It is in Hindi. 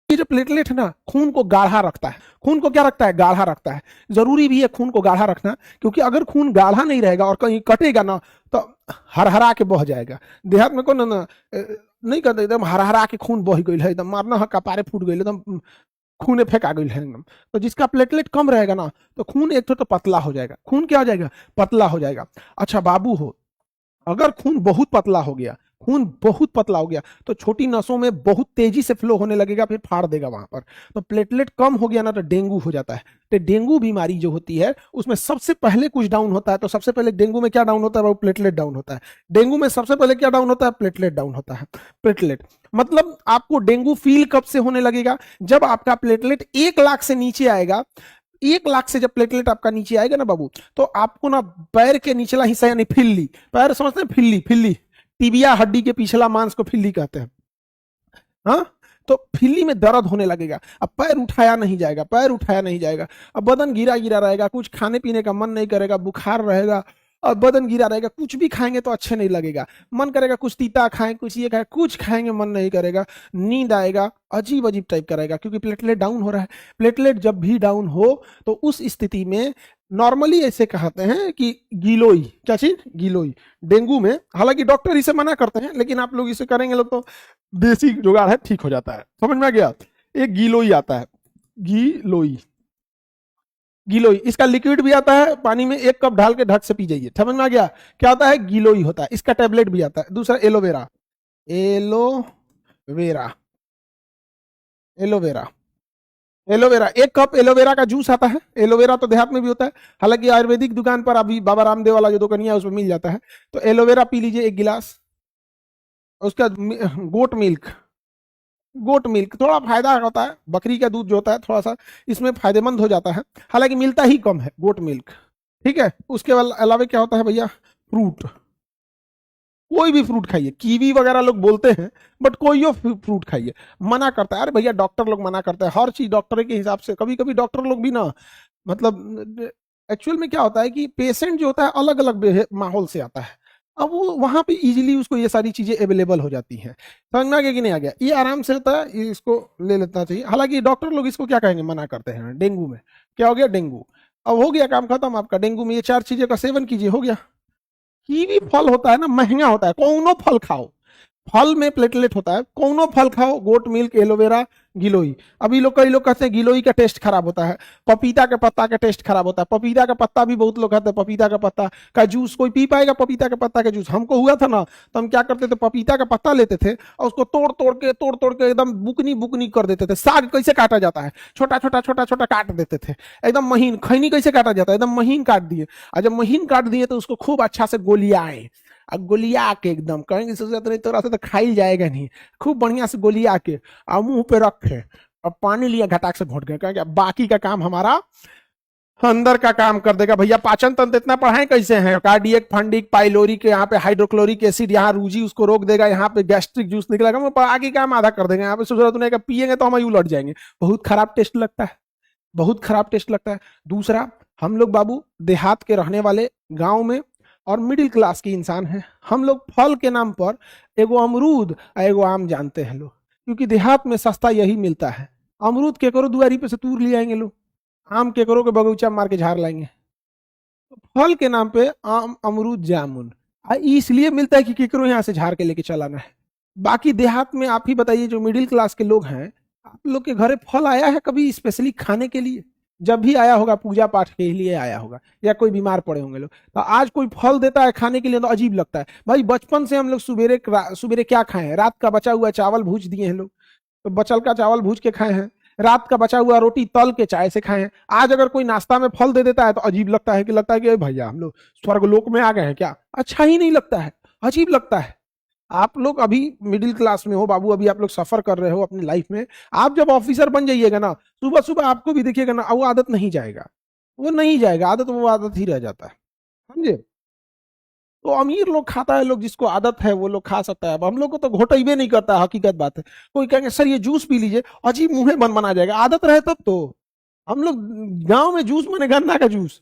ये जो प्लेटलेट है ना, खून को गाढ़ा रखता है। खून को क्या रखता है? गाढ़ा रखता है। जरूरी भी है खून को गाढ़ा रखना, क्योंकि अगर खून गाढ़ा नहीं रहेगा और कहीं कटेगा ना तो हरहरा के बह जाएगा। देहात में कौन ना नहीं करते, एकदम हरहरा के खून बह गई है, एकदम मारना कपारे फूट गई, एकदम खून फेंका गई है एकदम। तो जिसका प्लेटलेट कम रहेगा ना, तो खून एक तो पतला हो जाएगा। खून क्या हो जाएगा? पतला हो जाएगा। अच्छा बाबू हो, अगर खून बहुत पतला हो गया, खून बहुत पतला हो गया तो छोटी नसों में बहुत तेजी से फ्लो होने लगेगा, फिर फाड़ देगा वहां पर। तो प्लेटलेट कम हो गया ना तो डेंगू हो जाता है। तो डेंगू बीमारी जो होती है उसमें सबसे पहले कुछ डाउन होता है। तो सबसे पहले डेंगू में क्या डाउन होता है? वो प्लेटलेट डाउन होता है। डेंगू में सबसे पहले क्या डाउन होता है? प्लेटलेट डाउन होता है। प्लेटलेट मतलब आपको डेंगू फील कब से होने लगेगा? जब आपका प्लेटलेट 1 लाख से नीचे आएगा। 1 लाख से जब प्लेटलेट आपका नीचे आएगा ना बाबू, तो आपको ना पैर के निचला हिस्सा यानी फिल्ली, पैर समझते हैं? फिल्ली, फिल्ली टिबिया हड्डी के पिछला मांस को फिल्ली कहते हैं। हाँ, तो फिल्ली में दर्द होने लगेगा। अब पैर उठाया नहीं जाएगा, पैर उठाया नहीं जाएगा। अब बदन गिरा गिरा रहेगा, कुछ खाने पीने का मन नहीं करेगा, बुखार रहेगा और बदन गिरा रहेगा। कुछ भी खाएंगे तो अच्छे नहीं लगेगा, मन करेगा कुछ तीता खाएं, कुछ ये खाएं, कुछ खाएंगे मन नहीं करेगा। नींद आएगा, अजीब अजीब टाइप का रहेगा, क्योंकि प्लेटलेट डाउन हो रहा है। प्लेटलेट जब भी डाउन हो तो उस स्थिति में नॉर्मली ऐसे कहते हैं कि गिलोई, क्या चीज? गिलोई। डेंगू में हालांकि डॉक्टर इसे मना करते हैं, लेकिन आप लोग इसे करेंगे लोग तो देसी जुगाड़ है, ठीक हो जाता है। समझ में आ गया? एक गिलोई आता है, गिलोई। गिलोई, इसका लिक्विड भी आता है, पानी में 1 कप डाल के ढक से पी जाइए। समझ में आ गया? क्या होता है? गिलोई होता है। इसका टेबलेट भी आता है। दूसरा aloe vera, aloe vera, aloe vera, aloe vera 1 cup aloe vera का जूस आता है। एलोवेरा तो देहात में भी होता है, हालांकि आयुर्वेदिक दुकान पर अभी बाबा रामदेव वाला जो दुकानिया है उसमें मिल जाता है। तो एलोवेरा पी लीजिए 1 गिलास। उसका गोट मिल्क, गोट मिल्क थोड़ा फायदा होता है, बकरी का दूध जो होता है थोड़ा सा इसमें फायदेमंद हो जाता है, हालांकि मिलता ही कम है गोट मिल्क। ठीक है, उसके अलावा क्या होता है भैया? फ्रूट, कोई भी फ्रूट खाइए। कीवी वगैरह लोग बोलते हैं, बट कोई फ्रूट खाइए। मना करता है, अरे भैया डॉक्टर लोग मना करते हैं हर चीज डॉक्टर के हिसाब से। कभी कभी डॉक्टर लोग भी ना, मतलब एक्चुअल में क्या होता है कि पेशेंट जो होता है अलग अलग माहौल से आता है। अब वो वहां पे इजीली उसको ये सारी चीजें अवेलेबल हो जाती हैं। समझ में आ गया कि नहीं आ गया? ये आराम से होता है, ये इसको ले लेना चाहिए। हालांकि डॉक्टर लोग इसको क्या कहेंगे? मना करते हैं। डेंगू में क्या हो गया? डेंगू। अब हो गया काम खत्म आपका। डेंगू में ये 4 चीजें का सेवन कीजिए, हो गया। कीवी फल होता है ना, महंगा होता है, कौनो फल खाओ, फल में प्लेटलेट होता है, कौनो फल खाओ। गोट मिल्क, एलोवेरा, गिलोई। अभी लोग, कई लोग कहते हैं गिलोई का टेस्ट खराब होता है, पपीता के पत्ता का टेस्ट खराब होता है। पपीता का पत्ता भी बहुत लोग कहते हैं पपीता का पत्ता का जूस कोई पी पाएगा? पपीता के पत्ता का जूस हमको हुआ था ना, तो हम क्या करते थे? पपीता का पत्ता लेते थे और उसको तोड़ तोड़ के एकदम बुकनी बुकनी कर देते थे। साग कैसे काटा जाता है? छोटा छोटा छोटा छोटा काट देते थे, एकदम महीन। खैनी कैसे काटा जाता है? एकदम महीन काट दिए। और जब महीन काट दिए तो उसको खूब अच्छा से गोलियाए, अब गोलिया के एकदम कहेंगे सोचा तो नहीं, तो रास्ते तो खाई जाएगा नहीं। खूब बढ़िया से गोलिया के और मुंह पे रखे और पानी लिया, घटाक से घोट गए, कहेंगे बाकी का काम हमारा अंदर का काम कर देगा। भैया पाचन तंत्र इतना पढ़ाएं कैसे हैं? कार्डियक, फंडिक, पाइलोरिक, यहाँ पे हाइड्रोक्लोरिक एसिड, यहाँ रूजी उसको रोक देगा, यहाँ पे गैस्ट्रिक जूस निकलेगा, मैं बाकी काम आधा कर देंगे। यहाँ पे जरूरत नहीं है, पियेंगे तो हम ही उलट जाएंगे। बहुत खराब टेस्ट लगता है, बहुत खराब टेस्ट लगता है। दूसरा, हम लोग बाबू देहात के रहने वाले, गांव में और मिडिल क्लास के इंसान हैं। हम लोग फल के नाम पर एगो अमरूद और एगो आम जानते हैं लोग, क्योंकि देहात में सस्ता यही मिलता है। अमरूद के करो दुआरी पे से तूर ले आएंगे लोग, आम के करो के बगीचा मार के झाड़ लाएंगे। तो फल के नाम पे आम, अमरूद, जामुन इसलिए मिलता है कि केकरो यहाँ से झाड़ के लेके चलाना है। बाकी देहात में आप ही बताइए, जो मिडिल क्लास के लोग हैं, आप लोग के घरे फल आया है कभी स्पेशली खाने के लिए? जब भी आया होगा पूजा पाठ के लिए आया होगा, या कोई बीमार पड़े होंगे लोग। तो आज कोई फल देता है खाने के लिए तो अजीब लगता है। भाई बचपन से हम लोग सुबेरे सुबेरे क्या खाए हैं? रात का बचा हुआ चावल भूज दिए हैं लोग, तो बचल का चावल भूज के खाए हैं। रात का बचा हुआ रोटी तल के चाय से खाए हैं। आज अगर कोई नाश्ता में फल दे देता है तो अजीब लगता है, कि लगता है कि भैया हम लोग स्वर्गलोक में आ गए हैं क्या? अच्छा ही नहीं लगता है, अजीब लगता है। आप लोग अभी मिडिल क्लास में हो बाबू, अभी आप लोग सफर कर रहे हो अपनी लाइफ में। आप जब ऑफिसर बन जाइएगा ना, सुबह सुबह आपको भी देखिएगा ना, वो आदत नहीं जाएगा, वो नहीं जाएगा आदत, वो आदत ही रह जाता है। समझे? तो अमीर लोग खाता है, लोग जिसको आदत है वो लोग खा सकता है। अब हम लोग को तो घोटाइबे नहीं करता है, हकीकत बात है। कोई कहेंगे सर ये जूस पी लीजिए, अजीब मुंह बन बना जाएगा, आदत रहे तब तो। हम लोग गांव में जूस माने गन्ना का जूस,